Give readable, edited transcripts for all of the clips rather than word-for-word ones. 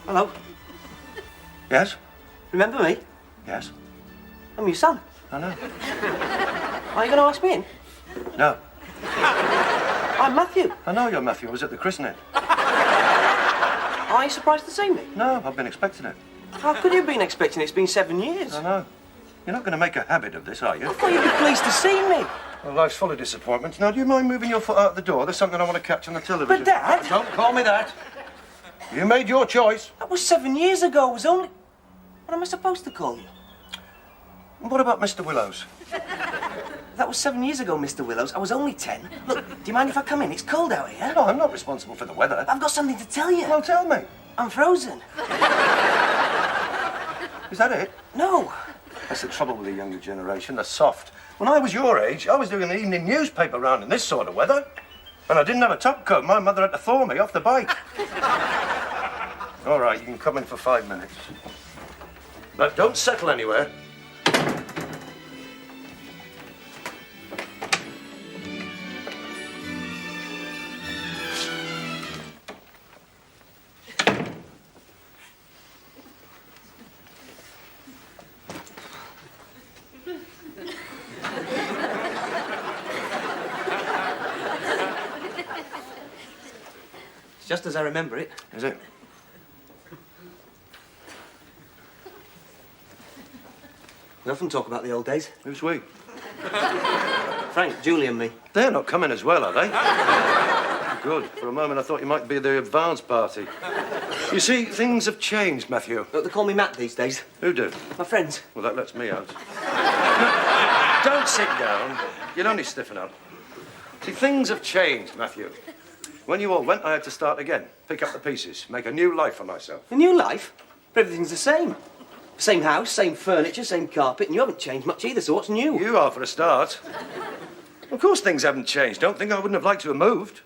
Hello. Yes? Remember me? Yes. I'm your son. I know. Are you going to ask me in? No. I'm Matthew. I know you're Matthew. I was at the christening. Are you surprised to see me? No, I've been expecting it. How could you have been expecting it? It's been 7 years. I know. You're not going to make a habit of this, are you? I thought you'd be pleased to see me. Well, life's full of disappointments. Now, do you mind moving your foot out the door? There's something I want to catch on the television. But, Dad... Don't call me that. You made your choice. That was 7 years ago. It was only... What am I supposed to call you? And what about Mr. Willows? That was 7 years ago, Mr. Willows. I was only 10. Look, do you mind if I come in? It's cold out here. No, I'm not responsible for the weather. I've got something to tell you. Well, tell me. I'm frozen. Is that it? No. That's the trouble with the younger generation. They're soft. When I was your age, I was doing an evening newspaper round in this sort of weather. And I didn't have a top coat. My mother had to thaw me off the bike. All right, you can come in for 5 minutes. But don't settle anywhere. Just as I remember it. Is it? We often talk about the old days. Who's we? Frank, Julie and me. They're not coming as well, are they? Good. For a moment, I thought you might be the advance party. You see, things have changed, Matthew. Look, they call me Matt these days. Who do? My friends. Well, that lets me out. No, don't sit down. You'll only stiffen up. See, things have changed, Matthew. When you all went, I had to start again. Pick up the pieces. Make a new life for myself. A new life? But everything's the same. Same house, same furniture, same carpet, and you haven't changed much either, so what's new? You are, for a start. Of course things haven't changed. Don't think I wouldn't have liked to have moved.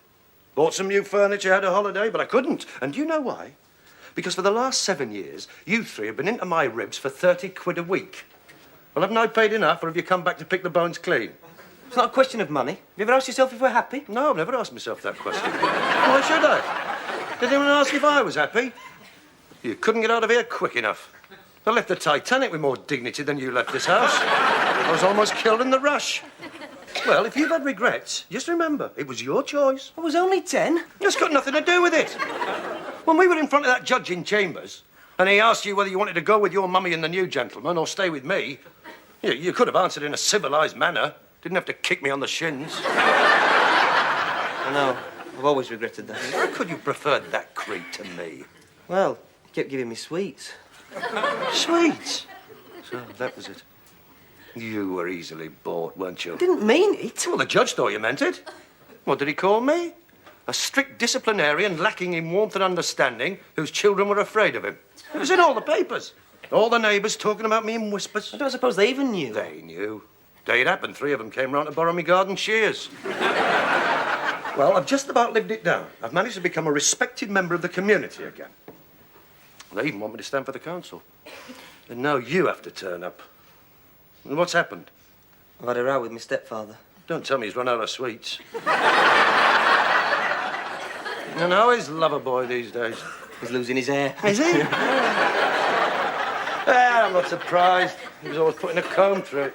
Bought some new furniture, had a holiday, but I couldn't. And do you know why? Because for the last 7 years, you three have been into my ribs for 30 quid a week. Well, haven't I paid enough, or have you come back to pick the bones clean? It's not a question of money. Have you ever asked yourself if we're happy? No, I've never asked myself that question. Why should I? Did anyone ask if I was happy? You couldn't get out of here quick enough. I left the Titanic with more dignity than you left this house. I was almost killed in the rush. Well, if you've had regrets, just remember, it was your choice. I was only 10. It's got nothing to do with it. When we were in front of that judge in chambers, and he asked you whether you wanted to go with your mummy and the new gentleman or stay with me, you could have answered in a civilised manner. Didn't have to kick me on the shins. I know. I've always regretted that. How could you prefer that creep to me? Well, he kept giving me sweets. Sweets? So that was it. You were easily bought, weren't you? I didn't mean it. Well, the judge thought you meant it. What did he call me? A strict disciplinarian lacking in warmth and understanding whose children were afraid of him. It was in all the papers. All the neighbours talking about me in whispers. I don't suppose they even knew. They knew. Day it happened, 3 of them came round to borrow me garden shears. Well, I've just about lived it down. I've managed to become a respected member of the community again. They even want me to stand for the council. And now you have to turn up. And what's happened? I've had a row with my stepfather. Don't tell me he's run out of sweets. And how is Loverboy these days? He's losing his hair. Is he? I'm not surprised. He was always putting a comb through it.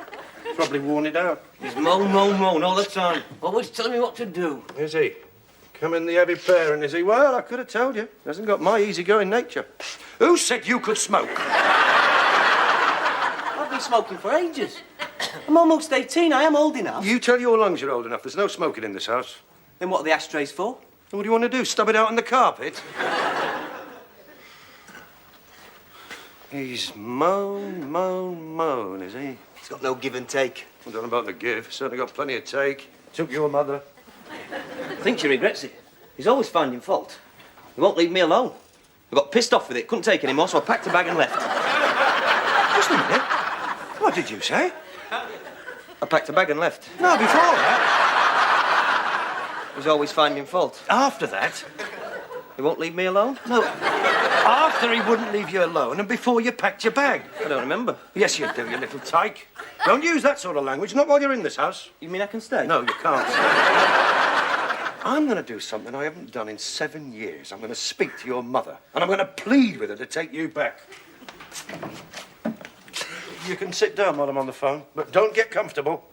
Probably worn it out. He's moan all the time. Always telling me what to do. Is he? Come in the heavy parent, is he? Well, I could have told you. He hasn't got my easygoing nature. Who said you could smoke? I've been smoking for ages. I'm almost 18. I am old enough. You tell your lungs you're old enough. There's no smoking in this house. Then what are the ashtrays for? What do you want to do? Stub it out on the carpet? He's moan, is he? He's got no give and take. I don't know about the give. Certainly got plenty of take. Took your mother. I think she regrets it. He's always finding fault. He won't leave me alone. I got pissed off with it. Couldn't take any more, so I packed a bag and left. Just a minute. What did you say? I packed a bag and left. No, before that. He's always finding fault. After that? He won't leave me alone? No. After he wouldn't leave you alone and before you packed your bag. I don't remember. Yes, you do, you little tyke. Don't use that sort of language, not while you're in this house. You mean I can stay? No, you can't. I'm going to do something I haven't done in 7 years. I'm going to speak to your mother, and I'm going to plead with her to take you back. You can sit down while I'm on the phone, but don't get comfortable.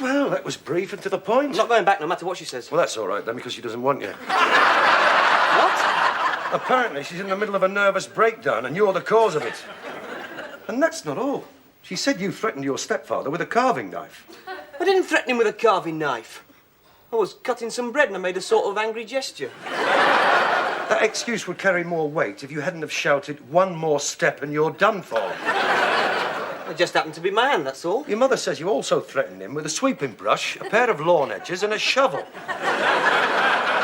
Well, that was brief and to the point. I'm not going back no matter what she says. Well, that's all right then, because she doesn't want you. What? Apparently, she's in the middle of a nervous breakdown, and you're the cause of it. And that's not all. She said you threatened your stepfather with a carving knife. I didn't threaten him with a carving knife. I was cutting some bread and I made a sort of angry gesture. That excuse would carry more weight if you hadn't have shouted, "One more step and you're done for." I just happened to be my hand, that's all. Your mother says you also threatened him with a sweeping brush, a pair of lawn edges, and a shovel.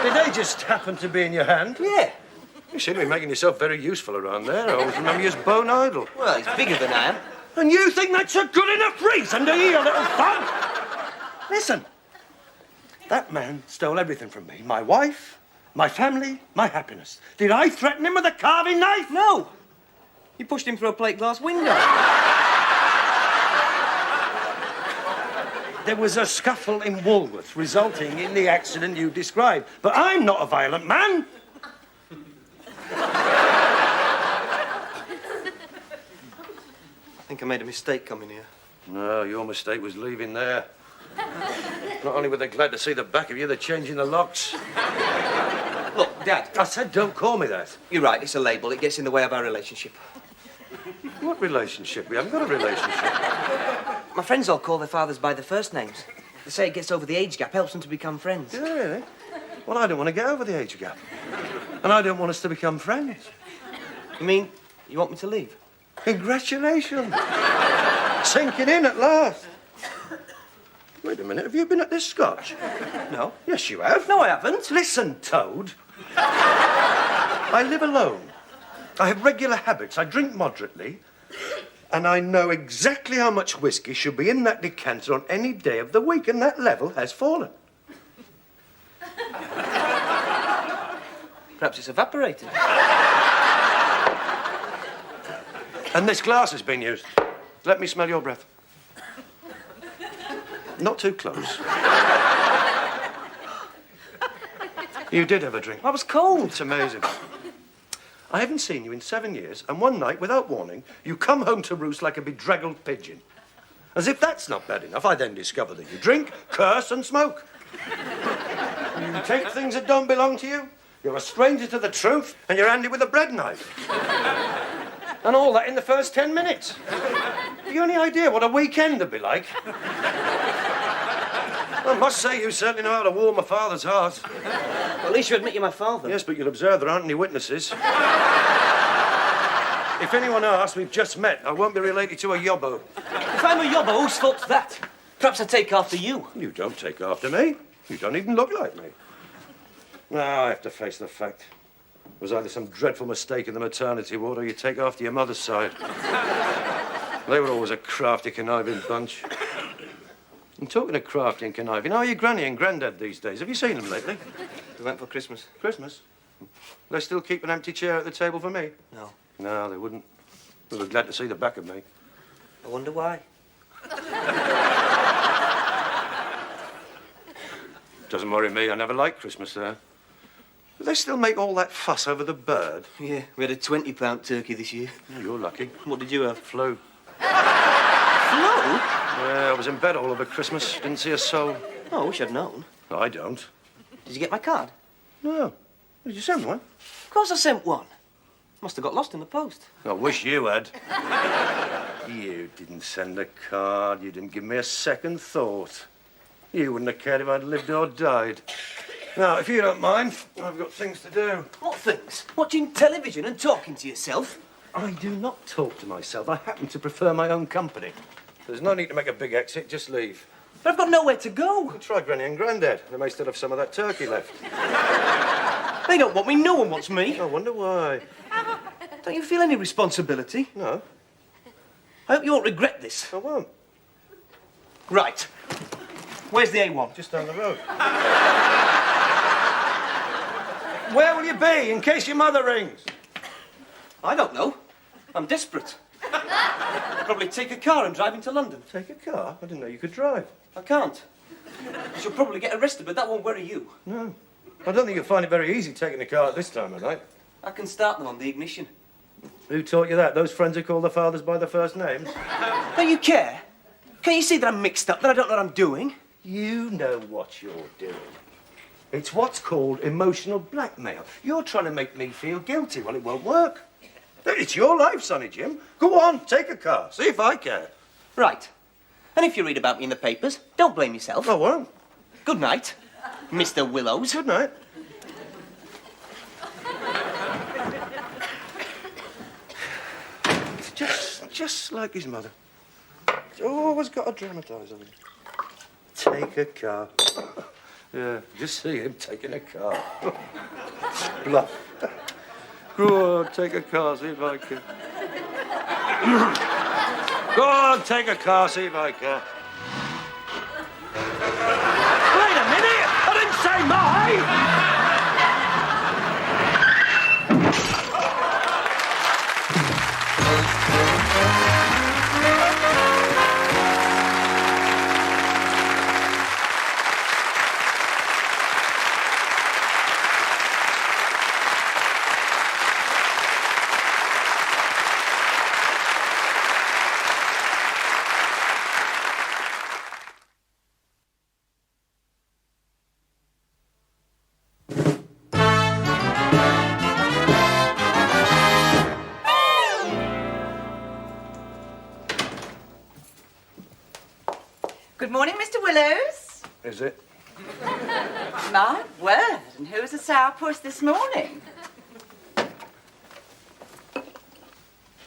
Did they just happen to be in your hand? Yeah. You seem to be making yourself very useful around there. I always remember you as bone idle. Well, he's bigger than I am. And you think that's a good enough reason to eat a little thug? Listen, that man stole everything from me. My wife, my family, my happiness. Did I threaten him with a carving knife? No. You pushed him through a plate glass window. There was a scuffle in Woolworth, resulting in the accident you described. But I'm not a violent man. I think I made a mistake coming here. No, your mistake was leaving there. Not only were they glad to see the back of you, they're changing the locks. Look, Dad. I said don't call me that. You're right, it's a label. It gets in the way of our relationship. What relationship? We haven't got a relationship. My friends all call their fathers by their first names. They say it gets over the age gap, helps them to become friends. Yeah, really? Well, I don't want to get over the age gap. And I don't want us to become friends. You mean you want me to leave? Congratulations. Sinking in at last. Wait a minute, have you been at this scotch? No. Yes, you have. No, I haven't. Listen, Toad. I live alone. I have regular habits. I drink moderately. And I know exactly how much whiskey should be in that decanter on any day of the week, and that level has fallen. Perhaps it's evaporated. And this glass has been used. Let me smell your breath. Not too close. You did have a drink. I was cold. It's amazing. I haven't seen you in 7 years, and one night, without warning, you come home to roost like a bedraggled pigeon. As if that's not bad enough, I then discover that you drink, curse, and smoke. You take things that don't belong to you, you're a stranger to the truth, and you're handy with a bread knife. And all that in the first 10 minutes. Have you any idea what a weekend would be like? I must say, you certainly know how to warm a father's heart. Well, at least you admit you're my father. Yes, but you'll observe there aren't any witnesses. If anyone asks, we've just met. I won't be related to a yobbo. If I'm a yobbo, whose fault's that? Perhaps I take after you. You don't take after me. You don't even look like me. Now I have to face the fact. It was either some dreadful mistake in the maternity ward or you take after your mother's side. They were always a crafty, conniving bunch. And talking of crafty and conniving, how are your granny and granddad these days? Have you seen them lately? We went for Christmas. Christmas? They still keep an empty chair at the table for me? No. No, they wouldn't. They were glad to see the back of me. I wonder why. Doesn't worry me. I never liked Christmas there. Do they still make all that fuss over the bird? Yeah, we had a £20 turkey this year. Oh, you're lucky. What did you have? Flu. Flu? Yeah, I was in bed all over Christmas. Didn't see a soul. Oh, I wish I'd known. I don't. Did you get my card? No. Did you send one? Of course I sent one. Must have got lost in the post. I wish you had. You didn't send a card. You didn't give me a second thought. You wouldn't have cared if I'd lived or died. Now, if you don't mind, I've got things to do. What things? Watching television and talking to yourself? I do not talk to myself. I happen to prefer my own company. There's no need to make a big exit. Just leave. But I've got nowhere to go. Try Granny and Grandad. They may still have some of that turkey left. They don't want me. No one wants me. I wonder why. Don't you feel any responsibility? No, I hope you won't regret this. I won't. Right. Where's the A1? Just down the road. Where will you be in case your mother rings? I don't know. I'm desperate. Probably take a car and drive into London. Take a car? I didn't know you could drive. I can't. She'll probably get arrested, but that won't worry you. No. I don't think you'll find it very easy taking a car at this time of night. I can start them on the ignition. Who taught you that? Those friends who call their fathers by their first names? Don't you care? Can't you see that I'm mixed up, that I don't know what I'm doing? You know what you're doing. It's what's called emotional blackmail. You're trying to make me feel guilty. Well, it won't work. It's your life, Sonny Jim. Go on, take a car. See if I care. Right. And if you read about me in the papers, don't blame yourself. I won't. Good night, Mr. Willows. Good night. Just like his mother. He's always got to dramatise on him. Take a car. Yeah, just see him taking a car. Bluff. Go on, take a car, see if I can. Go on, take a car, see if I can. Wait a minute! I didn't say mine! Good morning, Mr. Willows. Is it? My word, and who's a sourpuss this morning?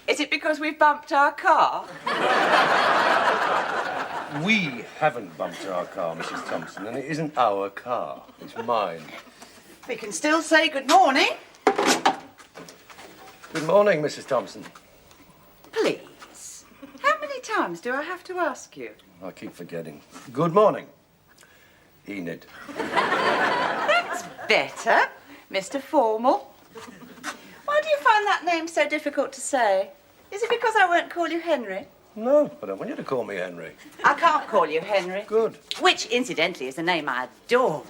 Is it because we've bumped our car? We haven't bumped our car, Mrs. Thompson, and it isn't our car. It's mine. We can still say good morning. Good morning, Mrs. Thompson. Please. How many times do I have to ask you? I keep forgetting. Good morning, Enid. That's better, Mr. Formal. Why do you find that name so difficult to say? Is it because I won't call you Henry? No, I don't want you to call me Henry. I can't call you Henry. Good. Which, incidentally, is a name I adore.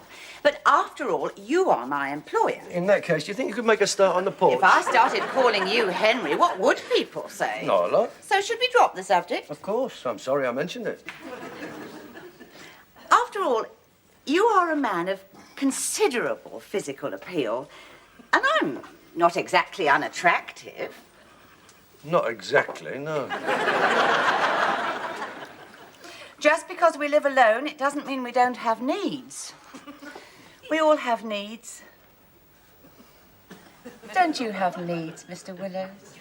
But after all, you are my employer. In that case, do you think you could make a start on the porch? If I started calling you Henry, what would people say? Not a lot. So should we drop the subject? Of course. I'm sorry I mentioned it. After all, you are a man of considerable physical appeal, and I'm not exactly unattractive. Not exactly, no. Just because we live alone, it doesn't mean we don't have needs. We all have needs. Don't you have needs, Mr. Willows?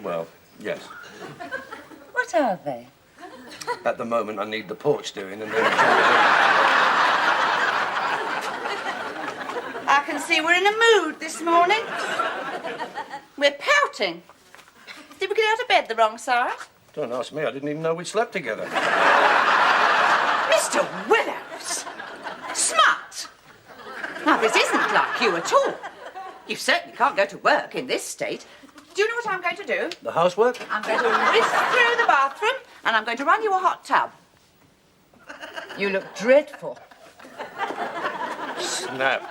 Well, yes. What are they? At the moment, I need the porch doing, and then... I can see we're in a mood this morning. We're pouting. Did we get out of bed the wrong side? Don't ask me. I didn't even know we'd slept together. Mr. Willows! Smart! Now, this isn't like you at all. You certainly can't go to work in this state. Do you know what I'm going to do? The housework? I'm going to whisk through the bathroom and I'm going to run you a hot tub. You look dreadful. Snap.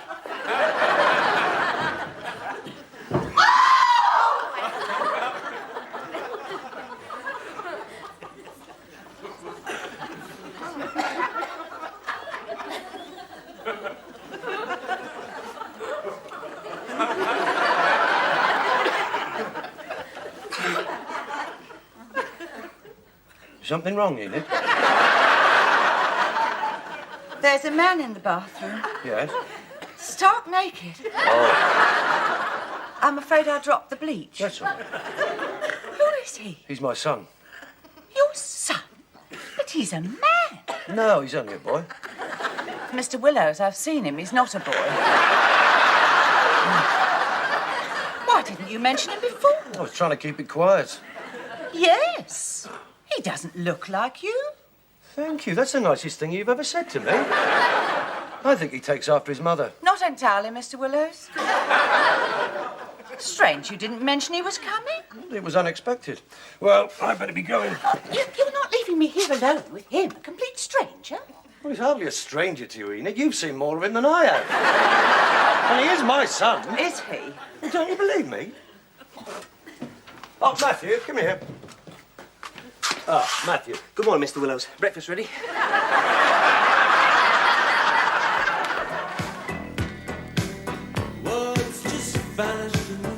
Something wrong, Enid? There's a man in the bathroom. Yes? Stark naked. Oh, I'm afraid I dropped the bleach. that's all right. Who is he? He's my son. Your son? But he's a man. No, he's only a boy. Mr. Willows, I've seen him. He's not a boy. Why didn't you mention him before? I was trying to keep it quiet. Yes. He doesn't look like you. Thank you. That's the nicest thing you've ever said to me. I think he takes after his mother. Not entirely, Mr. Willows. Strange you didn't mention he was coming. It was unexpected. Well, I better be going. You're not leaving me here alone with him, a complete stranger. Well, he's hardly a stranger to you, Enid. You've seen more of him than I have. And he is my son. Is he? Don't you believe me? Oh, Matthew, come here. Ah, Matthew. Good morning, Mr. Willows. Breakfast ready? Words just vanished in the haze.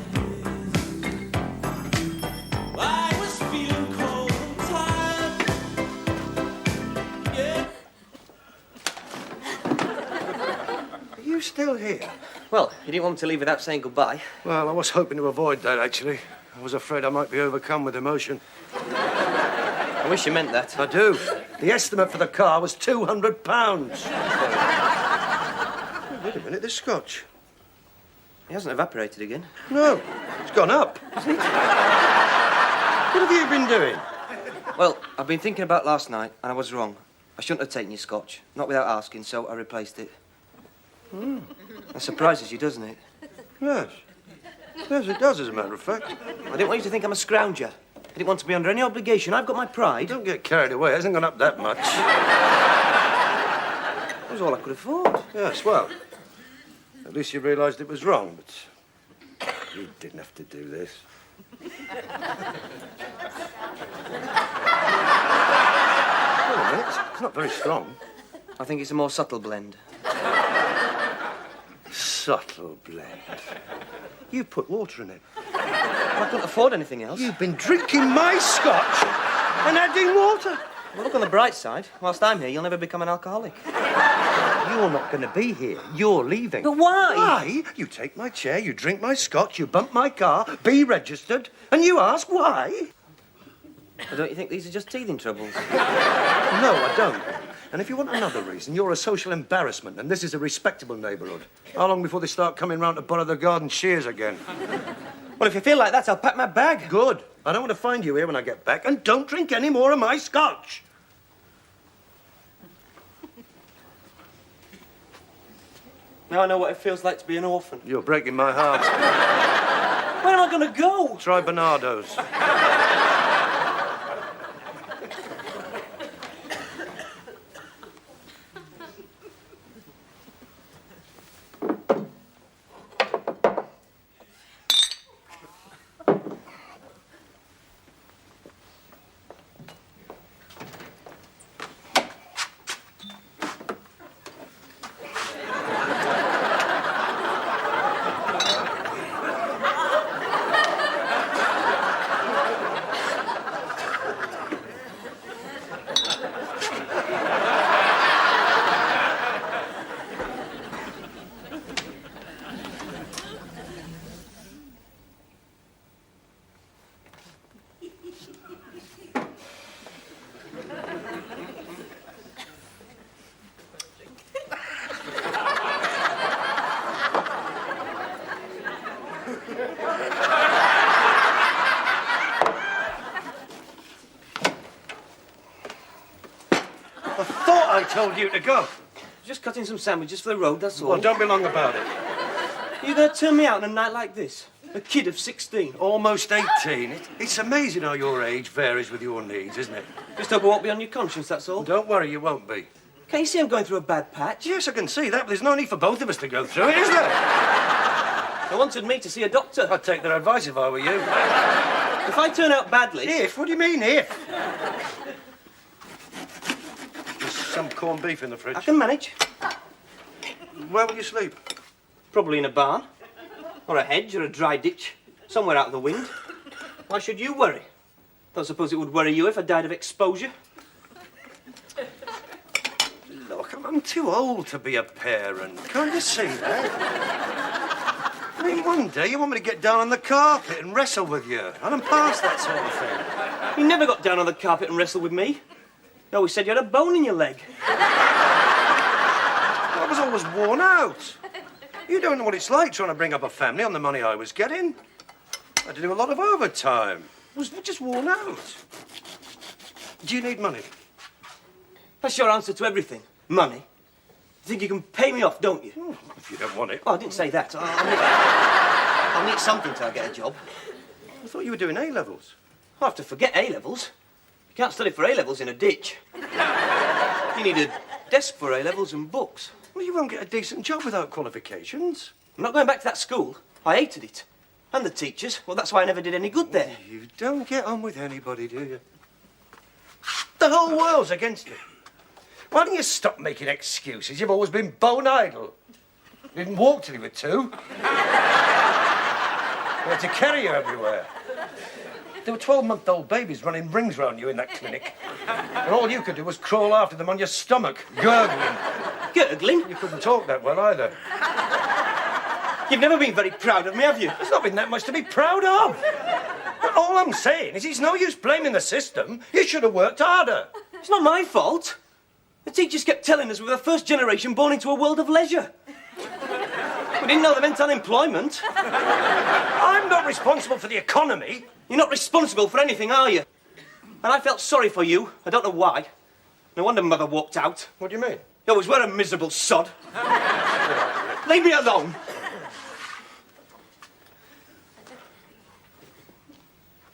I was feeling cold and tired. Yeah. Are you still here? Well, you didn't want me to leave without saying goodbye. Well, I was hoping to avoid that, actually. I was afraid I might be overcome with emotion. I wish you meant that. I do. The estimate for the car was £200. Wait a minute, this scotch. He hasn't evaporated again. No, it's gone up. What have you been doing? Well, I've been thinking about last night, and I was wrong. I shouldn't have taken your scotch. Not without asking, so I replaced it. That surprises you, doesn't it? Yes. Yes, it does, as a matter of fact. I didn't want you to think I'm a scrounger. I didn't want to be under any obligation. I've got my pride. Don't get carried away. It hasn't gone up that much. That was all I could afford. Yes, well, at least you realised it was wrong, but you didn't have to do this. Wait a minute, it's not very strong. I think it's a more subtle blend. Subtle blend. You put water in it. I couldn't afford anything else. You've been drinking my scotch and adding water. Well, look on the bright side. Whilst I'm here, you'll never become an alcoholic. You're not going to be here. You're leaving. But why? Why? You take my chair, you drink my scotch, you bump my car, be registered, and you ask why? Well, don't you think these are just teething troubles? No, I don't. And if you want another reason, you're a social embarrassment, and this is a respectable neighbourhood. How long before they start coming round to borrow the garden shears again? Well, if you feel like that, I'll pack my bag. Good. I don't want to find you here when I get back, and don't drink any more of my scotch. Now I know what it feels like to be an orphan. You're breaking my heart. Where am I going to go? Try Bernardo's. I told you to go. Just cutting some sandwiches for the road, that's all. Well, don't be long about it. Are you going to turn me out on a night like this? A kid of 16. Almost 18. It's amazing how your age varies with your needs, isn't it? Just hope it won't be on your conscience, that's all. Don't worry, you won't be. Can you see I'm going through a bad patch? Yes, I can see that, but there's no need for both of us to go through it, is there? They wanted me to see a doctor. I'd take their advice if I were you. If I turn out badly... If? What do you mean, if? There's some corned beef in the fridge. I can manage. Where will you sleep? Probably in a barn. Or a hedge or a dry ditch. Somewhere out of the wind. Why should you worry? Don't suppose it would worry you if I died of exposure? Look, I'm too old to be a parent. Can't you see that? I mean, one day you want me to get down on the carpet and wrestle with you. And I'm past that sort of thing. You never got down on the carpet and wrestled with me. You always said you had a bone in your leg. I was always worn out. You don't know what it's like trying to bring up a family on the money I was getting. I had to do a lot of overtime. I was just worn out. Do you need money? That's your answer to everything. Money. You think you can pay me off, don't you? Oh, if you don't want it. Oh, I didn't say that. I'll need something till I get a job. I thought you were doing A-levels. I'll have to forget A-levels. You can't study for A-levels in a ditch. You need a desk for A-levels and books. Well, you won't get a decent job without qualifications. I'm not going back to that school. I hated it. And the teachers. Well, that's why I never did any good there. You don't get on with anybody, do you? The whole world's against you. Why don't you stop making excuses? You've always been bone idle. You didn't walk till you were 2. We had to carry you everywhere. There were 12-month-old babies running rings round you in that clinic. And all you could do was crawl after them on your stomach, gurgling. Gurgling? You couldn't talk that well either. You've never been very proud of me, have you? There's not been that much to be proud of. But all I'm saying is it's no use blaming the system. You should have worked harder. It's not my fault. The teachers kept telling us we were the first generation born into a world of leisure. We didn't know they meant unemployment. I'm not responsible for the economy. You're not responsible for anything, are you? And I felt sorry for you. I don't know why. No wonder Mother walked out. What do you mean? You always were a miserable sod. Leave me alone.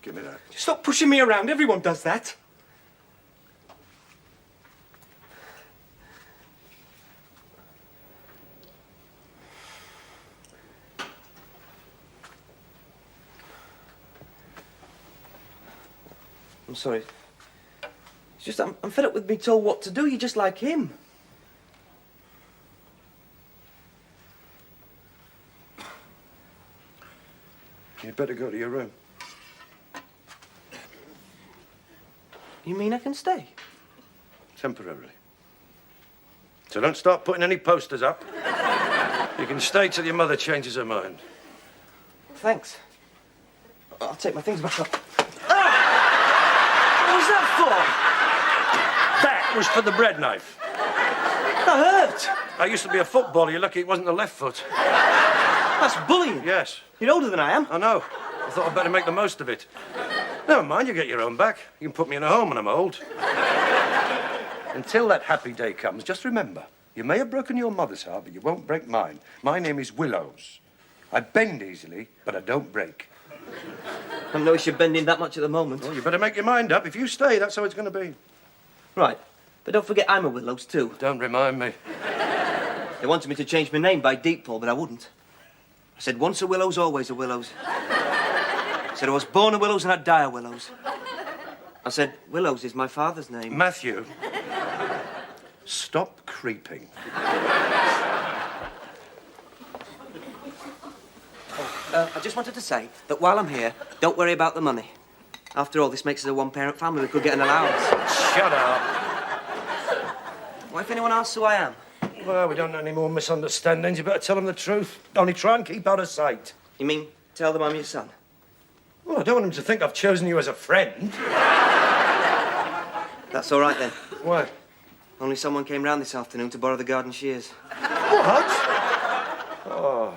Give me that. Stop pushing me around. Everyone does that. I'm sorry. It's just I'm fed up with being told what to do. You're just like him. You'd better go to your room. You mean I can stay? Temporarily. So don't start putting any posters up. You can stay till your mother changes her mind. Thanks. I'll take my things back up. What was that That was for the bread knife. for? That hurt. I used to be a footballer. You're lucky it wasn't the left foot. That's bullying. Yes, You're older than I am. I know. I thought I'd better make the most of it. Never mind, you get your own back. You can put me in a home when I'm old. Until that happy day comes, just remember, you may have broken your mother's heart, but you won't break mine. My name is Willows. I bend easily, but I don't break. I don't know if you're bending that much at the moment. Well, you better make your mind up. If you stay, that's how it's going to be. Right. But don't forget I'm a Willows too. Don't remind me. They wanted me to change my name by Deepfall, but I wouldn't. I said once a Willows, always a Willows. I said I was born a Willows and I'd die a Willows. I said Willows is my father's name. Matthew, stop creeping. I just wanted to say that while I'm here, don't worry about the money. After all, this makes us a one-parent family. We could get an allowance. Shut up. What if anyone asks who I am? Well, we don't want any more misunderstandings. You better tell them the truth. Only try and keep out of sight. You mean tell them I'm your son? Well, I don't want them to think I've chosen you as a friend. That's all right then. Why? Only someone came round this afternoon to borrow the garden shears. What? Oh.